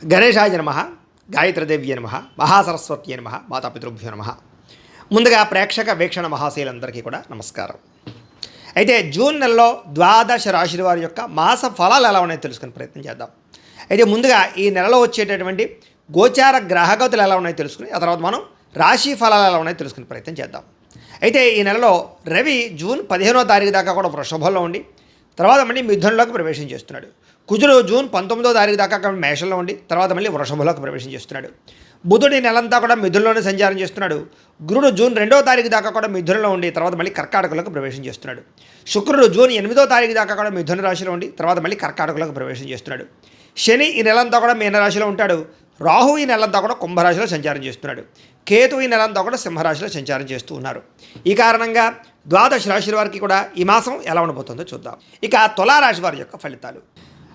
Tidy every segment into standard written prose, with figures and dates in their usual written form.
గణేశాయ నమ, గాయత్రీదేవ్య నమ, మహాసరస్వత్యే నమ, మాతాపితృభ్యో నమ. ముందుగా ప్రేక్షక వీక్షణ మహాశీలందరికీ కూడా నమస్కారం. అయితే జూన్ నెలలో ద్వాదశ రాశుల వారి యొక్క మాస ఫలాలు ఎలా ఉన్నాయో తెలుసుకునే ప్రయత్నం చేద్దాం. అయితే ముందుగా ఈ నెలలో వచ్చేటటువంటి గోచార గ్రహగతులు ఎలా ఉన్నాయో తెలుసుకుని ఆ తర్వాత మనం రాశి ఫలాలు ఎలా ఉన్నాయో తెలుసుకునే ప్రయత్నం చేద్దాం. అయితే ఈ నెలలో రవి జూన్ 15వ తారీఖు దాకా కూడా వృషభంలో ఉండి తర్వాత మళ్ళీ మిథునంలోకి ప్రవేశం చేస్తున్నాడు. కుజుడు జూన్ 19వ తారీఖు దాకా మేషంలో ఉండి తర్వాత మళ్ళీ వృషభంలోకి ప్రవేశం చేస్తున్నాడు. బుధుడి నెలంతా కూడా మిథునంలోనే సంచారం చేస్తున్నాడు. గురుడు జూన్ 2వ తారీఖు దాకా కూడా మిథునంలో ఉండి తర్వాత మళ్ళీ కర్కాటకలోకి ప్రవేశం చేస్తున్నాడు. శుక్రుడు జూన్ 8వ తారీఖు దాకా కూడా మిథున రాశిలో ఉండి తర్వాత మళ్ళీ కర్కాటకలోకి ప్రవేశం చేస్తున్నాడు. శని ఈ నెలంతా కూడా మీనరాశిలో ఉంటాడు. రాహు ఈ నెలంతా కూడా కుంభరాశిలో సంచారం చేస్తున్నాడు. కేతు ఈ నెలంతా కూడా సింహరాశిలో సంచారం చేస్తూ ఉన్నారు. ఈ కారణంగా ద్వాదశ రాశుల వారికి కూడా ఈ మాసం ఎలా ఉండబోతుందో చూద్దాం. ఇక తులారాశి వారి యొక్క ఫలితాలు.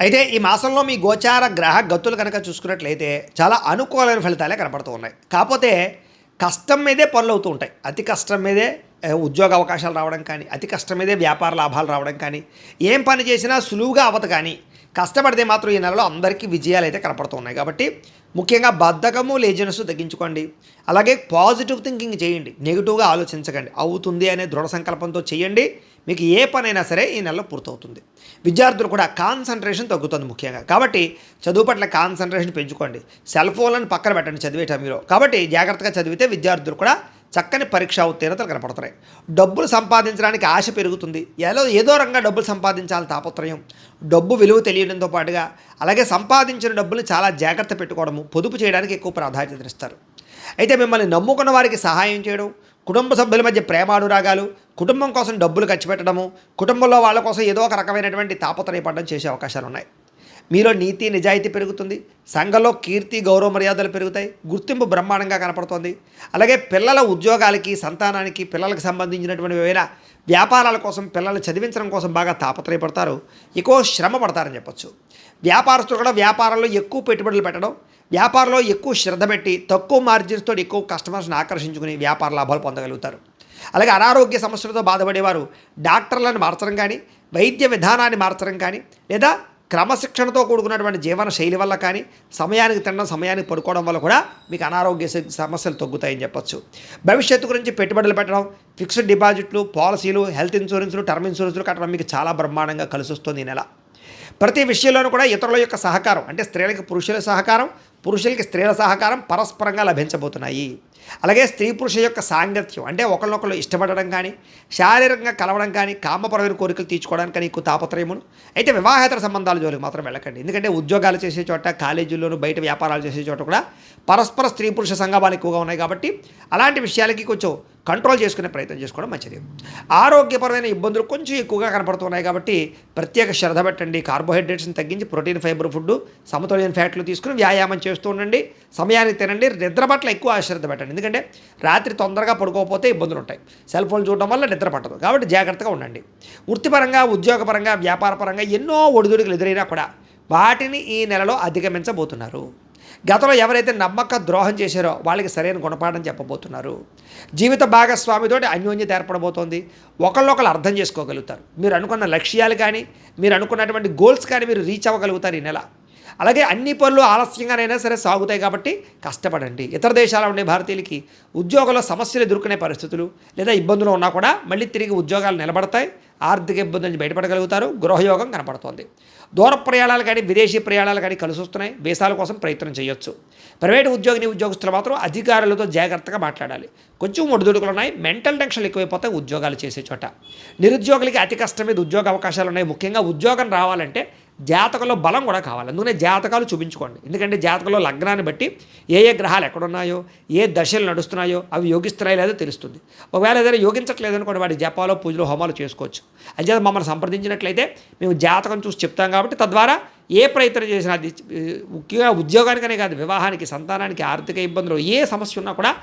అయితే ఈ మాసంలో మీ గోచార గ్రహ గతులు కనుక చూసుకున్నట్లయితే చాలా అనుకూలమైన ఫలితాలే కనపడుతూ ఉన్నాయి. కాకపోతే కష్టం మీదే పనులు అవుతూ ఉంటాయి. అతి కష్టం మీదే ఉద్యోగ అవకాశాలు రావడం కానీ, అతి కష్టం మీదే వ్యాపార లాభాలు రావడం కానీ, ఏం పని చేసినా సులువుగా అవ్వదు. కానీ కష్టపడితే మాత్రం ఈ నెలలో అందరికీ విజయాలు అయితే కనపడుతూ ఉన్నాయి. కాబట్టి ముఖ్యంగా బద్ధకము లేజినెస్ తగ్గించుకోండి. అలాగే పాజిటివ్ థింకింగ్ చేయండి. నెగిటివ్గా ఆలోచించకండి. అవుతుంది అనే దృఢ సంకల్పంతో చేయండి. మీకు ఏ పనైనా సరే ఈ నెలలో పూర్తవుతుంది. విద్యార్థులు కూడా కాన్సన్ట్రేషన్ తగ్గుతుంది ముఖ్యంగా. కాబట్టి చదువు పట్ల కాన్సన్ట్రేషన్ పెంచుకోండి. సెల్ ఫోన్లను పక్కన పెట్టండి చదివే టైంలో. కాబట్టి జాగ్రత్తగా చదివితే విద్యార్థులు కూడా చక్కని పరీక్షా ఉత్తీర్ణతలు కనపడుతున్నాయి. డబ్బులు సంపాదించడానికి ఆశ పెరుగుతుంది. ఏదో రంగా డబ్బులు సంపాదించాలని తాపత్రయం, డబ్బు విలువ తెలియడంతో పాటుగా అలాగే సంపాదించిన డబ్బులు చాలా జాగ్రత్త పెట్టుకోవడము, పొదుపు చేయడానికి ఎక్కువ ప్రాధాన్యతనిస్తారు. అయితే మిమ్మల్ని నమ్ముకున్న వారికి సహాయం చేయడం, కుటుంబ సభ్యుల మధ్య ప్రేమానురాగాలు, కుటుంబం కోసం డబ్బులు ఖర్చు పెట్టడము, కుటుంబంలో వాళ్ళ కోసం ఏదో ఒక రకమైనటువంటి తాపత్రయపడడం చేసే అవకాశాలు ఉన్నాయి. మీలో నీతి నిజాయితీ పెరుగుతుంది. సంఘంలో కీర్తి గౌరవ మర్యాదలు పెరుగుతాయి. గుర్తింపు బ్రహ్మాండంగా కనపడుతుంది. అలాగే పిల్లల ఉద్యోగాలకి, సంతానానికి, పిల్లలకు సంబంధించినటువంటి ఏవైనా వ్యాపారాల కోసం, పిల్లలు చదివించడం కోసం బాగా తాపత్రయపడతారు. ఎక్కువ శ్రమ పడతారని చెప్పచ్చు. వ్యాపారస్తులు కూడా వ్యాపారంలో ఎక్కువ పెట్టుబడులు పెట్టడం, వ్యాపారంలో ఎక్కువ శ్రద్ధ పెట్టి తక్కువ మార్జిన్స్తో ఎక్కువ కస్టమర్స్ని ఆకర్షించుకుని వ్యాపార లాభాలు పొందగలుగుతారు. అలాగే అనారోగ్య సమస్యలతో బాధపడేవారు డాక్టర్లను మార్చడం కానీ, వైద్య విధానాన్ని మార్చడం కానీ, లేదా క్రమశిక్షణతో కూడుకున్నటువంటి జీవన శైలి వల్ల కానీ, సమయానికి తినడం, సమయానికి పడుకోవడం వల్ల కూడా మీకు అనారోగ్య సమస్యలు తగ్గుతాయని చెప్పచ్చు. భవిష్యత్తు గురించి పెట్టుబడులు పెట్టడం, ఫిక్స్డ్ డిపాజిట్లు, పాలసీలు, హెల్త్ ఇన్సూరెన్స్లు, టర్మ్ ఇన్సూరెన్స్లు కట్టడం మీకు చాలా బ్రహ్మాండంగా కలిసి వస్తుంది ఈ నెల. ప్రతి విషయంలోనూ కూడా ఇతరుల యొక్క సహకారం, అంటే స్త్రీలకు పురుషుల సహకారం, పురుషులకి స్త్రీల సహకారం పరస్పరంగా లభించబోతున్నాయి. అలాగే స్త్రీ పురుష యొక్క సాంగత్యం, అంటే ఒకరినొకరు ఇష్టపడడం కానీ, శారీరకంగా కలవడం కానీ, కామపరమైన కోరికలు తీర్చుకోవడానికి కానీ ఎక్కువ తాపత్రయమును. అయితే వివాహేతర సంబంధాల జోలికి మాత్రం వెళ్ళకండి. ఎందుకంటే ఉద్యోగాలు చేసే చోట, కాలేజీల్లోనూ, బయట వ్యాపారాలు చేసే చోట కూడా పరస్పర స్త్రీ పురుష సంగమాలు ఎక్కువగా ఉన్నాయి. కాబట్టి అలాంటి విషయాలకి కొంచెం కంట్రోల్ చేసుకునే ప్రయత్నం చేసుకోవడం మంచిది. ఆరోగ్యపరమైన ఇబ్బందులు కొంచెం ఎక్కువగా కనపడుతున్నాయి. కాబట్టి ప్రత్యేక శ్రద్ధ పెట్టండి. కార్బోహైడ్రేట్స్ని తగ్గించి ప్రోటీన్, ఫైబర్ ఫుడ్, సమతుల్యమైన ఫ్యాట్లు తీసుకుని వ్యాయామం చేస్తూ ఉండండి. సమయానికి తినండి. నిద్ర పట్ల ఎక్కువ శ్రద్ధ పెట్టండి. ఎందుకంటే రాత్రి తొందరగా పడుకోకపోతే ఇబ్బందులు ఉంటాయి. సెల్ ఫోన్ చూడడం వల్ల నిద్ర పట్టదు. కాబట్టి జాగ్రత్తగా ఉండండి. వృత్తిపరంగా, ఉద్యోగపరంగా, వ్యాపారపరంగా ఎన్నో ఒడిదుడుకులు ఎదురైనా కూడా వాటిని ఈ నెలలో అధిగమించబోతున్నారు. గతంలో ఎవరైతే నమ్మక ద్రోహం చేశారో వాళ్ళకి సరైన గుణపాఠం చెప్పబోతున్నారు. జీవిత భాగస్వామితోటి అన్యోన్యత ఏర్పడబోతోంది. ఒకళ్ళొకళ్ళు అర్థం చేసుకోగలుగుతారు. మీరు అనుకున్న లక్ష్యాలు కానీ, మీరు అనుకున్నటువంటి గోల్స్ కానీ మీరు రీచ్ అవ్వగలుగుతారు ఈ నెల. అలాగే అన్ని పనులు ఆలస్యంగానైనా సరే సాగుతాయి. కాబట్టి కష్టపడండి. ఇతర దేశాల్లో ఉండే భారతీయులకి ఉద్యోగంలో సమస్యలు ఎదుర్కొనే పరిస్థితులు లేదా ఇబ్బందులు ఉన్నా కూడా మళ్ళీ తిరిగి ఉద్యోగాలు నిలబడతాయి. ఆర్థిక ఇబ్బందుల నుంచి బయటపడగలుగుతారు. గృహయోగం కనపడుతోంది. దూర ప్రయాణాలు కానీ, విదేశీ ప్రయాణాలు కానీ కలిసి వస్తున్నాయి. వీసాల కోసం ప్రయత్నం చేయొచ్చు. ప్రైవేటు ఉద్యోగస్తులు మాత్రం అధికారులతో జాగ్రత్తగా మాట్లాడాలి. కొంచెం ఒడిదుడుకులు ఉన్నాయి. మెంటల్ టెన్షన్లు ఎక్కువైపోతాయి ఉద్యోగాలు చేసే చోట. నిరుద్యోగులకి అతి కష్టం మీద ఉద్యోగ అవకాశాలు ఉన్నాయి. ముఖ్యంగా ఉద్యోగం రావాలంటే జాతకంలో బలం కూడా కావాలి. అందుకనే జాతకాలు చూపించుకోండి. ఎందుకంటే జాతకంలో లగ్నాన్ని బట్టి ఏ ఏ గ్రహాలు ఎక్కడున్నాయో, ఏ దశలు నడుస్తున్నాయో అవి యోగిస్తున్నాయో లేదో తెలుస్తుంది. ఒకవేళ ఏదైనా యోగించట్లేదనుకోండి, వాటి జపాలో, పూజలు, హోమాలు చేసుకోవచ్చు. అయితే మమ్మల్ని సంప్రదించినట్లయితే మేము జాతకం చూసి చెప్తాం. కాబట్టి తద్వారా ఏ ప్రయత్నం చేసినా, అది ముఖ్యంగా ఉద్యోగానికనే కాదు, వివాహానికి, సంతానానికి, ఆర్థిక ఇబ్బందులు ఏ సమస్య ఉన్నా కూడా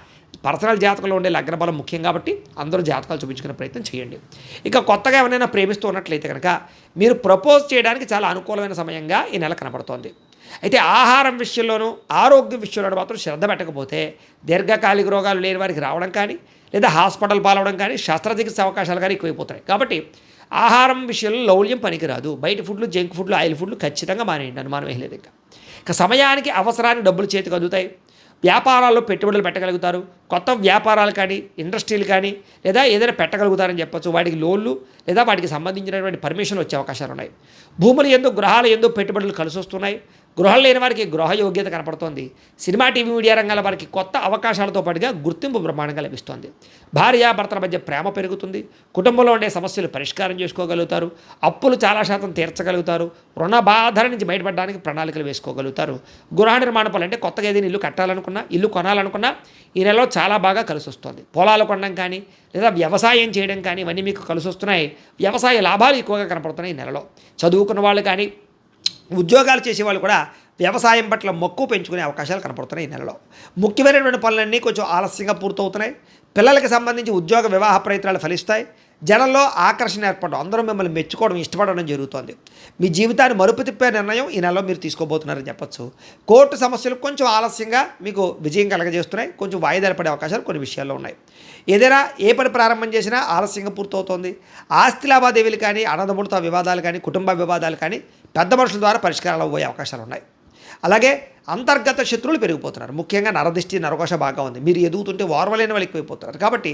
పర్సనల్ జాతకంలో ఉండే లగ్న బలం ముఖ్యం. కాబట్టి అందరూ జాతకాలు చూపించుకునే ప్రయత్నం చేయండి. ఇక కొత్తగా ఎవరైనా ప్రేమిస్తూ ఉన్నట్లయితే కనుక మీరు ప్రపోజ్ చేయడానికి చాలా అనుకూలమైన సమయంగా ఈ నెల కనబడుతోంది. అయితే ఆహారం విషయంలోనూ, ఆరోగ్య విషయంలో మాత్రం శ్రద్ధ పెట్టకపోతే దీర్ఘకాలిక రోగాలు లేని వారికి రావడం కానీ, లేదా హాస్పిటల్ పాలవడం కానీ, శస్త్రచికిత్స అవకాశాలు కానీ ఎక్కువైపోతాయి. కాబట్టి ఆహారం విషయంలో లౌల్యం పనికిరాదు. బయట ఫుడ్లు, జంక్ ఫుడ్లు, ఆయిల్ ఫుడ్లు ఖచ్చితంగా మానేయండి. అనుమానం లేదు. ఇంకా ఇక సమయానికి అవసరానికి డబ్బులు చేతికి అందుతాయి. వ్యాపారాల్లో పెట్టుబడులు పెట్టగలుగుతారు. కొత్త వ్యాపారాలు కానీ ఇండస్ట్రీలు కానీ లేదా ఏదైనా పెట్టగలుగుతారని చెప్పొచ్చు. వాటికి లోన్లు లేదా వాటికి సంబంధించినటువంటి పర్మిషన్లు వచ్చే అవకాశాలు ఉన్నాయి. భూములు ఎందు గృహాలు ఎందు పెట్టుబడులు కలిసి వస్తున్నాయి. గృహాలు లేని వారికి గృహ యోగ్యత కనపడుతోంది. సినిమా టీవీ మీడియా రంగాల వారికి కొత్త అవకాశాలతో పాటుగా గుర్తింపు బ్రహ్మాండంగా లభిస్తోంది. భార్యాభర్తల మధ్య ప్రేమ పెరుగుతుంది. కుటుంబంలో ఉండే సమస్యలు పరిష్కారం చేసుకోగలుగుతారు. అప్పులు చాలా శాతం తీర్చగలుగుతారు. రుణ బాధల నుంచి బయటపడడానికి ప్రణాళికలు వేసుకోగలుగుతారు. గృహ నిర్మాణ పనులు అంటే కొత్తగా ఏదైనా ఇల్లు కట్టాలనుకున్నా ఇల్లు కొనాలనుకున్నా ఈ నెలలో చాలా బాగా కలిసి వస్తుంది. పొలాలు కొనడం కానీ లేదా వ్యవసాయం చేయడం కానీ ఇవన్నీ మీకు కలిసి వస్తున్నాయి. వ్యవసాయ లాభాలు ఎక్కువగా కనపడుతున్నాయి ఈ నెలలో. చదువుకున్న వాళ్ళు కానీ ఉద్యోగాలు చేసేవాళ్ళు కూడా వ్యవసాయం పట్ల మక్కువ పెంచుకునే అవకాశాలు కనపడుతున్నాయి ఈ నెలలో. ముఖ్యమైనటువంటి పనులన్నీ కొంచెం ఆలస్యంగా పూర్తవుతున్నాయి. పిల్లలకి సంబంధించి ఉద్యోగ వివాహ ప్రయత్నాలు ఫలిస్తాయి. జనంలో ఆకర్షణ ఏర్పడడం, అందరూ మిమ్మల్ని మెచ్చుకోవడం, ఇష్టపడడం జరుగుతోంది. మీ జీవితాన్ని మరుపు తిప్పే నిర్ణయం ఈ నెలలో మీరు తీసుకోబోతున్నారని చెప్పొచ్చు. కోర్టు సమస్యలు కొంచెం ఆలస్యంగా మీకు విజయం కలగజేస్తున్నాయి. కొంచెం వాయిదాలు పడే అవకాశాలు కొన్ని విషయాల్లో ఉన్నాయి. ఏదైనా ఏ పని ప్రారంభం చేసినా ఆలస్యంగా పూర్తవుతోంది. ఆస్తి లావాదేవీలు కానీ అన్నదమ్ములతో వివాదాలు కానీ కుటుంబ వివాదాలు కానీ పెద్ద మనుషుల ద్వారా పరిష్కారాలు అవ్వే అవకాశాలు ఉన్నాయి. అలాగే అంతర్గత శత్రువులు పెరిగిపోతున్నారు. ముఖ్యంగా నరదిష్టి నరకోశ బాగా ఉంది. మీరు ఎదుగుతుంటే ఓర్వలేని వాళ్ళు ఎక్కువైపోతున్నారు. కాబట్టి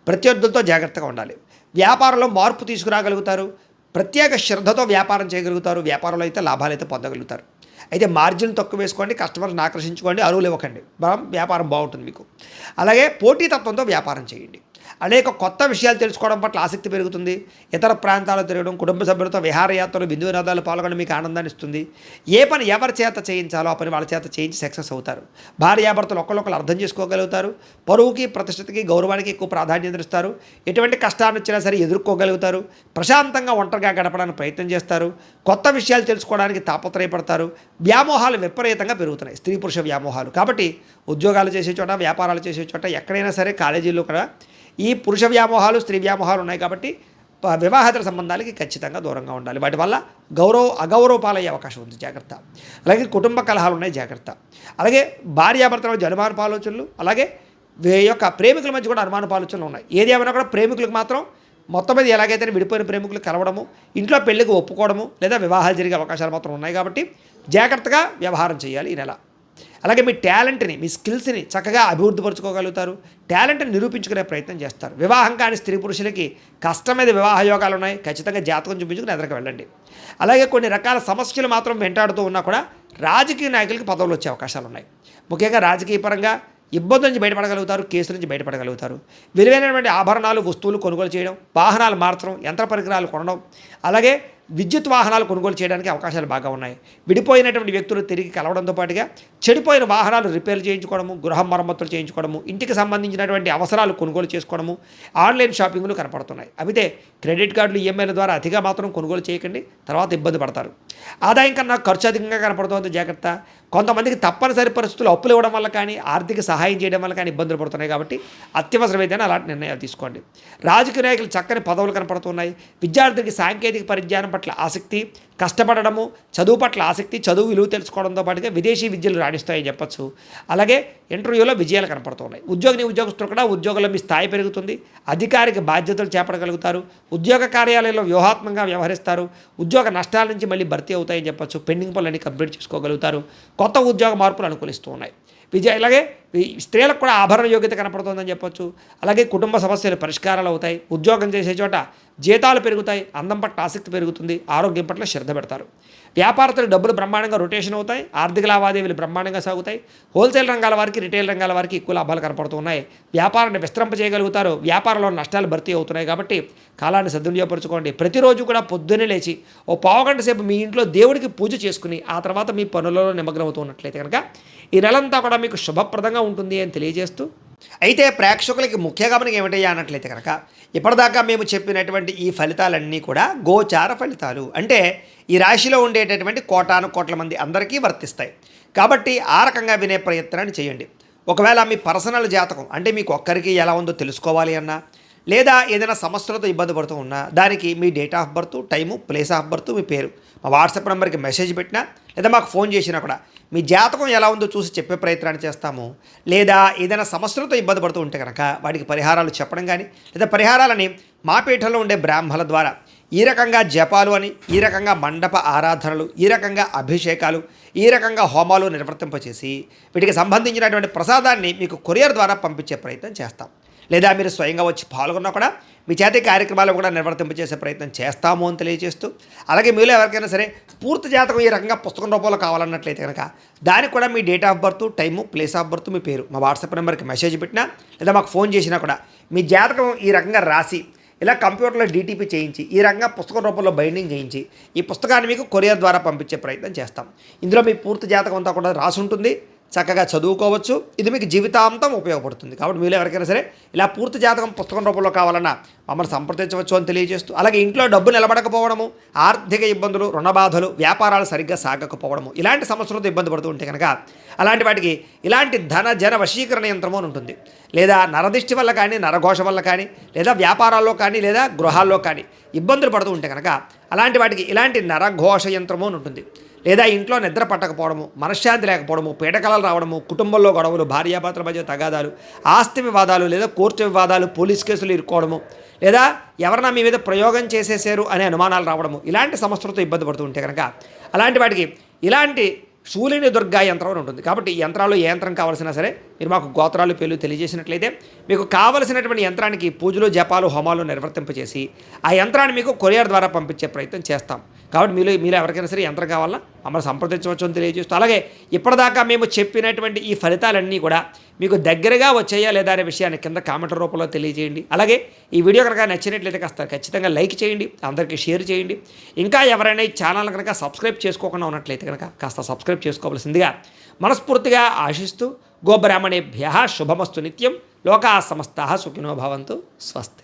ప్రత్యర్థులతో జాగ్రత్తగా ఉండాలి. వ్యాపారంలో మార్పు తీసుకురాగలుగుతారు. ప్రత్యేక శ్రద్ధతో వ్యాపారం చేయగలుగుతారు. వ్యాపారంలో అయితే లాభాలు అయితే పొందగలుగుతారు. అయితే మార్జిన్ తక్కువ వేసుకోండి, కస్టమర్ని ఆకర్షించుకోండి, అరువులు ఇవ్వకండి. వ్యాపారం బాగుంటుంది మీకు. అలాగే పోటీతత్వంతో వ్యాపారం చేయండి. అనేక కొత్త విషయాలు తెలుసుకోవడం పట్ల ఆసక్తి పెరుగుతుంది. ఇతర ప్రాంతాలు తిరగడం, కుటుంబ సభ్యులతో విహారయాత్రలు, బిందు వినోదాలు పాల్గొనడం మీకు ఆనందాన్ని ఇస్తుంది. ఏ పని ఎవరి చేత చేయించాలో ఆ పని వాళ్ళ చేత చేయించి సక్సెస్ అవుతారు. భార్యాభర్తలు ఒకళ్ళొకళ్ళు అర్థం చేసుకోగలుగుతారు. పరువుకి ప్రతిష్టతకి గౌరవానికి ఎక్కువ ప్రాధాన్యత ఇస్తారు. ఎటువంటి కష్టాన్ని వచ్చినా సరే ఎదుర్కోగలుగుతారు. ప్రశాంతంగా ఒంటరిగా గడపడానికి ప్రయత్నం చేస్తారు. కొత్త విషయాలు తెలుసుకోవడానికి తాపత్రయపడతారు. వ్యామోహాలు విపరీతంగా పెరుగుతున్నాయి, స్త్రీ పురుష వ్యామోహాలు. కాబట్టి ఉద్యోగాలు చేసే చోట, వ్యాపారాలు చేసే చోట, ఎక్కడైనా సరే కాలేజీల్లో కూడా ఈ పురుష వ్యామోహాలు స్త్రీ వ్యామోహాలు ఉన్నాయి. కాబట్టి వివాహేతర సంబంధాలకి ఖచ్చితంగా దూరంగా ఉండాలి. వాటి వల్ల అగౌరవ పాలయ్యే అవకాశం ఉంది, జాగ్రత్త. అలాగే కుటుంబ కలహాలు ఉన్నాయి, జాగ్రత్త. అలాగే భార్యాభర్తల మధ్య అనుమానపు ఆలోచనలు, అలాగే యొక్క ప్రేమికుల మధ్య కూడా అనుమానపు ఆలోచనలు ఉన్నాయి. ఏది ఏమైనా కూడా ప్రేమికులకు మాత్రం మొత్తం మీద ఎలాగైతే విడిపోయిన ప్రేమికులు కలవడము, ఇంట్లో పెళ్లికి ఒప్పుకోవడము లేదా వివాహాలు జరిగే అవకాశాలు మాత్రం ఉన్నాయి. కాబట్టి జాగ్రత్తగా వ్యవహారం చేయాలి ఈ నెల. అలాగే మీ టాలెంట్ని, మీ స్కిల్స్ని చక్కగా అభివృద్ధిపరచుకోగలుగుతారు. టాలెంట్ని నిరూపించుకునే ప్రయత్నం చేస్తారు. వివాహం కాని స్త్రీ పురుషులకి కష్టం మీద వివాహ యోగాలు ఉన్నాయి. ఖచ్చితంగా జాతకం చూపించుకుని ఎదురుకు వెళ్ళండి. అలాగే కొన్ని రకాల సమస్యలు మాత్రం వెంటాడుతూ ఉన్నా కూడా రాజకీయ నాయకులకి పదవులు వచ్చే అవకాశాలు ఉన్నాయి. ముఖ్యంగా రాజకీయ పరంగా ఇబ్బందుల నుంచి బయటపడగలుగుతారు. కేసుల నుంచి బయటపడగలుగుతారు. విలువైనటువంటి ఆభరణాలు, వస్తువులు కొనుగోలు చేయడం, వాహనాలు మార్చడం, యంత్ర పరికరాలు కొనడం, అలాగే విద్యుత్ వాహనాలు కొనుగోలు చేయడానికి అవకాశాలు బాగా ఉన్నాయి. విడిపోయినటువంటి వ్యక్తులు తిరిగి కలవడంతో పాటుగా చెడిపోయిన వాహనాలు రిపేర్లు చేయించుకోవడము, గృహ మరమ్మతులు చేయించుకోవడము, ఇంటికి సంబంధించినటువంటి అవసరాలు కొనుగోలు చేసుకోవడము, ఆన్లైన్ షాపింగ్లు కనపడుతున్నాయి. అయితే క్రెడిట్ కార్డులు, ఈఎంఐల ద్వారా అతిగా మాత్రం కొనుగోలు చేయకండి, తర్వాత ఇబ్బంది పడతారు. ఆదాయం కన్నా ఖర్చు అధికంగా కనపడుతుంది, జాగ్రత్త. కొంతమందికి తప్పనిసరి పరిస్థితులు అప్పులు ఇవ్వడం వల్ల కానీ ఆర్థిక సహాయం చేయడం వల్ల కానీ ఇబ్బందులు పడుతున్నాయి. కాబట్టి అత్యవసరమైతేనే అలాంటి నిర్ణయాలు తీసుకోండి. రాజకీయ నాయకులు చక్కని పదవులు కనపడుతున్నాయి. విద్యార్థులకి సాంకేతిక పరిజ్ఞానం పట్ల ఆసక్తి, కష్టపడడము, చదువు పట్ల ఆసక్తి, చదువు విలువ తెలుసుకోవడంతో పాటుగా విదేశీ విద్యలు రాణిస్తాయని చెప్పచ్చు. అలాగే ఇంటర్వ్యూలో విజయాలు కనపడుతున్నాయి. ఉద్యోగస్తులు కూడా ఉద్యోగంలో మీ స్థాయి పెరుగుతుంది. అధికారిక బాధ్యతలు చేపట్టగలుగుతారు. ఉద్యోగ కార్యాలయంలో వ్యూహాత్మకంగా వ్యవహరిస్తారు. ఉద్యోగ నష్టాల నుంచి మళ్ళీ భర్తీ అవుతాయని చెప్పచ్చు. పెండింగ్ పనులన్నీ కంప్లీట్ చేసుకోగలుగుతారు. కొత్త ఉద్యోగ మార్పులు అనుకూలిస్తూ ఉన్నాయి. అలాగే స్త్రీలకు కూడా ఆభరణ యోగ్యత కనపడుతుందని చెప్పొచ్చు. అలాగే కుటుంబ సమస్యలు పరిష్కారాలు అవుతాయి. ఉద్యోగం చేసే చోట జీతాలు పెరుగుతాయి. అందం పట్ల ఆసక్తి పెరుగుతుంది. ఆరోగ్యం పట్ల శ్రద్ధ పెడతారు. వ్యాపారస్తులు డబ్బులు బ్రహ్మాండంగా రొటేషన్ అవుతాయి. ఆర్థిక లావాదేవీలు బ్రహ్మాండంగా సాగుతాయి. హోల్సేల్ రంగాల వారికి, రిటైల్ రంగాల వారికి ఎక్కువ లాభాలు కనపడుతున్నాయి. వ్యాపారాన్ని విస్తరింపజేయగలుగుతారు. వ్యాపారంలో నష్టాలు భర్తీ అవుతున్నాయి. కాబట్టి కాలాన్ని సద్వినియోగపరచుకోండి. ప్రతిరోజు కూడా పొద్దున్నే లేచి ఓ పావుగంట సేపు మీ ఇంట్లో దేవుడికి పూజ చేసుకుని ఆ తర్వాత మీ పనులలో నిమగ్నం అవుతున్నట్లయితే కనుక ఈ నెలంతా కూడా మీకు శుభప్రదంగా ఉంటుంది అని తెలియజేస్తూ, అయితే ప్రేక్షకులకి ముఖ్య గమనిక ఏమిటయ్యా అన్నట్లయితే కనుక ఇప్పటిదాకా మేము చెప్పినటువంటి ఈ ఫలితాలన్నీ కూడా గోచార ఫలితాలు. అంటే ఈ రాశిలో ఉండేటటువంటి కోటాను కోట్ల మంది అందరికీ వర్తిస్తాయి. కాబట్టి ఆ రకంగా వినే ప్రయత్నాన్ని చేయండి. ఒకవేళ మీ పర్సనల్ జాతకం అంటే మీకు ఒక్కరికి ఎలా ఉందో తెలుసుకోవాలి అన్నా, లేదా ఏదైనా సమస్యలతో ఇబ్బంది పడుతూ ఉన్నా దానికి మీ date of birth, time, place of birth, మీ పేరు మా వాట్సాప్ నెంబర్కి మెసేజ్ పెట్టినా లేదా మాకు ఫోన్ చేసినా కూడా మీ జాతకం ఎలా ఉందో చూసి చెప్పే ప్రయత్నాన్ని చేస్తాము. లేదా ఏదైనా సమస్యలతో ఇబ్బంది పడుతూ ఉంటే కనుక వాటికి పరిహారాలు చెప్పడం కానీ లేదా పరిహారాలని మా పీఠంలో ఉండే బ్రాహ్మణుల ద్వారా ఈ రకంగా జపాలు అని, ఈ రకంగా మండప ఆరాధనలు, ఈ రకంగా అభిషేకాలు, ఈ రకంగా హోమాలు నిర్వర్తింపచేసి వీటికి సంబంధించినటువంటి ప్రసాదాన్ని మీకు కొరియర్ ద్వారా పంపించే ప్రయత్నం చేస్తాం. లేదా మీరు స్వయంగా వచ్చి పాల్గొన్నా కూడా మీ చేతి కార్యక్రమాలు కూడా నిర్వర్తింపచేసే ప్రయత్నం చేస్తాము అని తెలియజేస్తూ, అలాగే మీలో ఎవరికైనా సరే పూర్తి జాతకం ఈ రకంగా పుస్తకం రూపంలో కావాలన్నట్లయితే కనుక దానికి కూడా మీ date of birth, time, place of birth, మీ పేరు మా వాట్సాప్ నెంబర్కి మెసేజ్ పెట్టినా లేదా మాకు ఫోన్ చేసినా కూడా మీ జాతకం ఈ రకంగా రాసి ఇలా కంప్యూటర్లో డీటీపీ చేయించి ఈ రకంగా పుస్తకం రూపంలో బైండింగ్ చేయించి ఈ పుస్తకాన్ని మీకు కొరియర్ ద్వారా పంపించే ప్రయత్నం చేస్తాం. ఇందులో మీ పూర్తి జాతకం అంతా కూడా రాసి ఉంటుంది, చక్కగా చదువుకోవచ్చు. ఇది మీకు జీవితాంతం ఉపయోగపడుతుంది. కాబట్టి మీలో ఎవరికైనా సరే ఇలా పూర్తి జాతకం పుస్తకం రూపంలో కావాలన్నా మమ్మల్ని సంప్రదించవచ్చు అని తెలియజేస్తూ, అలాగే ఇంట్లో డబ్బు నిలబడకపోవడము, ఆర్థిక ఇబ్బందులు, రుణ బాధలు, వ్యాపారాలు సరిగ్గా సాగకపోవడము, ఇలాంటి సమస్యలతో ఇబ్బంది పడుతూ ఉంటే కనుక అలాంటి వాటికి ఇలాంటి ధన జన వశీకరణ యంత్రము అని ఉంటుంది. లేదా నరదిష్టి వల్ల కానీ, నరఘోష వల్ల కానీ, లేదా వ్యాపారాల్లో కానీ, లేదా గృహాల్లో కానీ ఇబ్బందులు పడుతూ ఉంటే కనుక అలాంటి వాటికి ఇలాంటి నరఘోష యంత్రము అని ఉంటుంది. లేదా ఇంట్లో నిద్ర పట్టకపోవడము, మనశ్శాంతి లేకపోవడము, పీడకలలు రావడము, కుటుంబంలో గొడవలు, భార్యాభర్తల మధ్య తగాదాలు, ఆస్తి వివాదాలు, లేదా కోర్టు వివాదాలు, పోలీస్ కేసులు ఇరుక్కోవడము, లేదా ఎవరన్నా మీ మీద ప్రయోగం చేసేసారు అనే అనుమానాలు రావడము, ఇలాంటి సమస్యలతో ఇబ్బంది పడుతూ ఉంటే కనుక అలాంటి వాటికి ఇలాంటి శూలిని దుర్గా యంత్రం అని ఉంటుంది. కాబట్టి ఈ యంత్రాలు ఏ యంత్రం కావాల్సినా సరే మీరు మాకు గోత్రాలు పేర్లు తెలియజేసినట్లయితే మీకు కావలసినటువంటి యంత్రానికి పూజలు, జపాలు, హోమాలు నిర్వర్తింపచేసి ఆ యంత్రాన్ని మీకు కొరియర్ ద్వారా పంపించే ప్రయత్నం చేస్తాం. కాబట్టి మీలో ఎవరికైనా సరే యంత్రం కావాలన్నా మమ్మల్ని సంప్రదించవచ్చు అని తెలియజేస్తూ, అలాగే ఇప్పటిదాకా మేము చెప్పినటువంటి ఈ ఫలితాలన్నీ కూడా మీకు దగ్గరగా వచ్చాయా లేదా అనే విషయాన్ని కింద కామెంట్ రూపంలో తెలియజేయండి. అలాగే ఈ వీడియో కనుక నచ్చినట్లయితే కాస్త ఖచ్చితంగా లైక్ చేయండి, అందరికీ షేర్ చేయండి. ఇంకా ఎవరైనా ఈ ఛానల్ కనుక సబ్స్క్రైబ్ చేసుకోకుండా ఉన్నట్లయితే కనుక కాస్త సబ్స్క్రైబ్ చేసుకోవాల్సిందిగా మనస్ఫూర్తిగా ఆశిస్తూ, గోబ్రాహ్మణేభ్యః శుభమస్తు నిత్యం, లోకాః సమస్తాః సుఖినో భవంతు. స్వస్తి.